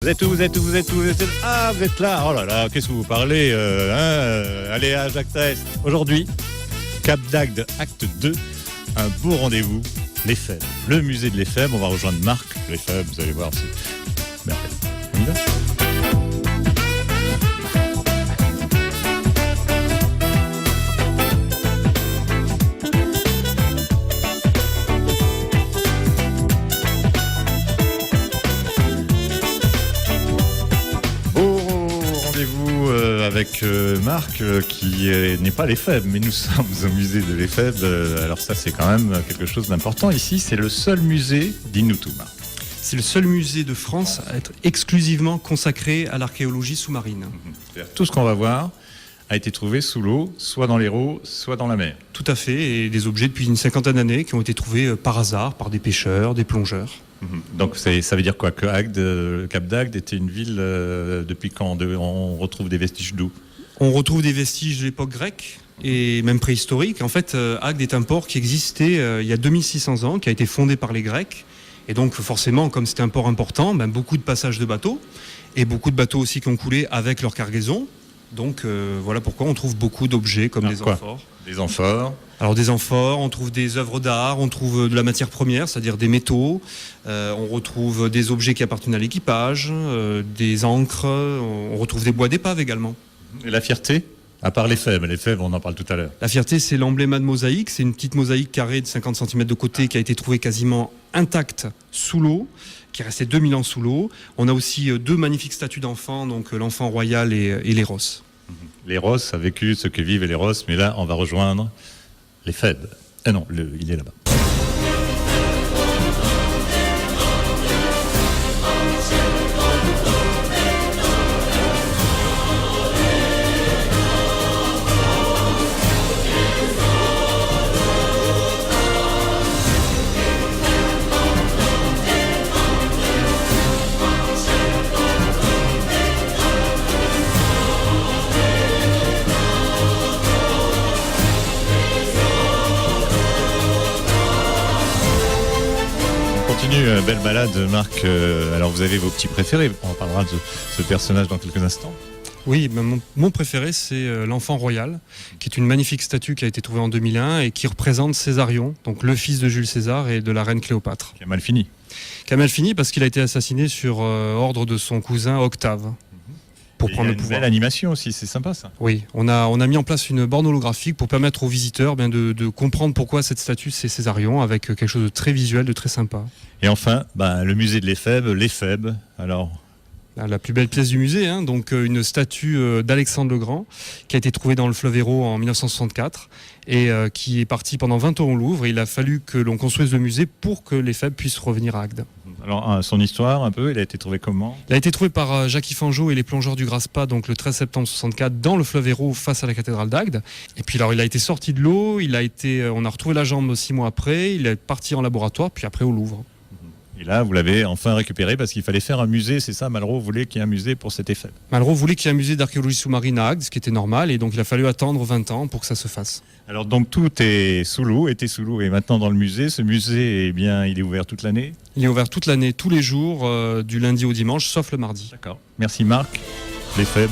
Vous êtes où, vous êtes où, vous êtes où, vous êtes où? Ah, vous êtes là. Oh là là, qu'est-ce que vous parlez allez à Jacques Taès. Aujourd'hui, Cap d'Agde, acte 2, un beau rendez-vous, l'EFEB. Le musée de l'EFEB, on va rejoindre Marc, l'EFEB, vous allez voir, c'est merveilleux. On y va ? Avec Marc qui n'est pas l'EFEB, mais nous sommes au musée de l'EFEB. Alors ça, c'est quand même quelque chose d'important. Ici, c'est le seul musée, dis-nous tout, Marc. C'est le seul musée de France à être exclusivement consacré à l'archéologie sous-marine. Tout ce qu'on va voir a été trouvé sous l'eau, soit dans l'Hérault, soit dans la mer. Tout à fait, et des objets depuis une cinquantaine d'années qui ont été trouvés par hasard par des pêcheurs, des plongeurs. Donc ça veut dire quoi? Que Agde, Cap d'Agde était une ville depuis quand on retrouve des vestiges d'où? On retrouve des vestiges de l'époque grecque et même préhistorique. En fait, Agde est un port qui existait il y a 2600 ans, qui a été fondé par les Grecs. Et donc forcément, comme c'était un port important, beaucoup de passages de bateaux et beaucoup de bateaux aussi qui ont coulé avec leur cargaison. Donc voilà pourquoi on trouve beaucoup d'objets comme des amphores. Des amphores. Alors des amphores, on trouve des œuvres d'art, on trouve de la matière première, c'est-à-dire des métaux, on retrouve des objets qui appartiennent à l'équipage, des encres, on retrouve des bois d'épave également. Et la fierté? À part l'EFEB, on en parle tout à l'heure. La fierté, c'est l'emblémat de mosaïque, c'est une petite mosaïque carrée de 50 cm de côté qui a été trouvée quasiment intacte sous l'eau, qui est restée 2000 ans sous l'eau. On a aussi deux magnifiques statues d'enfants, donc l'enfant royal et l'Héros. L'Héros a vécu ce que vivent les Rosses, mais là, on va rejoindre l'EFEB. Ah non, il est là-bas. Belle balade, Marc. Alors vous avez vos petits préférés. On parlera de ce personnage dans quelques instants. Oui, mon préféré, c'est l'enfant royal, qui est une magnifique statue qui a été trouvée en 2001 et qui représente Césarion, donc le fils de Jules César et de la reine Cléopâtre. Qui a mal fini. Qui a mal fini parce qu'il a été assassiné sur ordre de son cousin Octave. Pour prendre le pouvoir. Belle animation aussi, c'est sympa ça. Oui, on a mis en place une borne holographique pour permettre aux visiteurs de comprendre pourquoi cette statue c'est Césarion, avec quelque chose de très visuel, de très sympa. Et enfin, le musée de l'EFEB. Alors, la plus belle pièce du musée, donc une statue d'Alexandre le Grand qui a été trouvée dans le fleuve Hérault en 1964 et qui est partie pendant 20 ans au Louvre. Et il a fallu que l'on construise le musée pour que l'EFEB puisse revenir à Agde. Alors, son histoire un peu, il a été trouvé comment? Il a été trouvé par Jacques Fangeau et les plongeurs du Graspas, donc le 13 septembre 64, dans le fleuve Hérault face à la cathédrale d'Agde. Et puis alors, il a été sorti de l'eau, on a retrouvé la jambe 6 mois après, il est parti en laboratoire, puis après au Louvre. Et là, vous l'avez enfin récupéré parce qu'il fallait faire un musée, c'est ça? Malraux voulait qu'il y ait un musée pour cet EFEB. Malraux voulait qu'il y ait un musée d'archéologie sous-marine à Agde, ce qui était normal, et donc il a fallu attendre 20 ans pour que ça se fasse. Alors donc tout est sous l'eau, était sous l'eau et maintenant dans le musée. Ce musée, il est ouvert toute l'année? Il est ouvert toute l'année, tous les jours, du lundi au dimanche, sauf le mardi. D'accord. Merci Marc, l'EFEB.